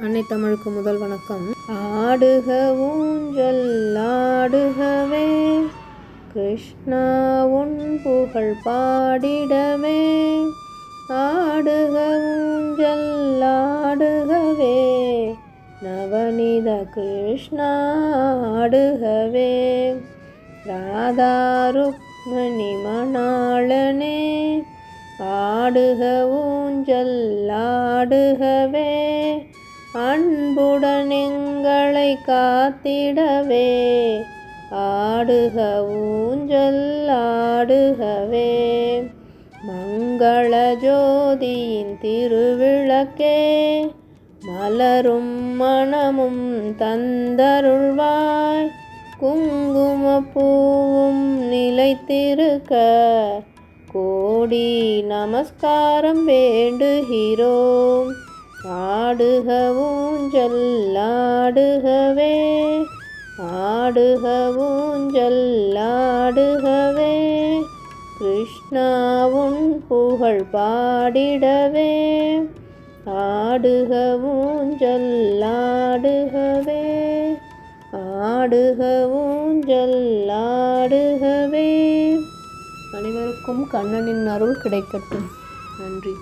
அன்னை தமிழுக்கு முதல் வணக்கம். ஆடுக ஊஞ்சல் ஆடுகவே, கிருஷ்ணா உன் புகழ் பாடிடவே. ஆடுக ஊஞ்சல் ஆடுகவே, நவநீத கிருஷ்ணா ஆடுகவே. ராதா ருக்மணி மணாளனே, ஆடுக ஊஞ்சல் ஆடுகவே. அன்புடன் எங்களை காத்திடவே, ஆடுக ஊஞ்சல் ஆடுகவே. மங்கள ஜோதியின் திருவிளக்கே, மலரும் மணமும் தந்தருள்வாய். குங்குமப்பூவும் நிலைத்திருக்க, கோடி நமஸ்காரம் வேண்டுகிறோம். ஆடுக ஊஞ்சல் ஆடுகவே, ஆடுக ஊஞ்சல் ஆடுகவே. கிருஷ்ணா உன் புகழ் பாடிடவே, ஆடுக ஊஞ்சல் ஆடுகவே. ஆடுக ஊஞ்சல் ஆடுகவே. அனைவருக்கும் கண்ணனின் அருள் கிடைக்கட்டும். நன்றி.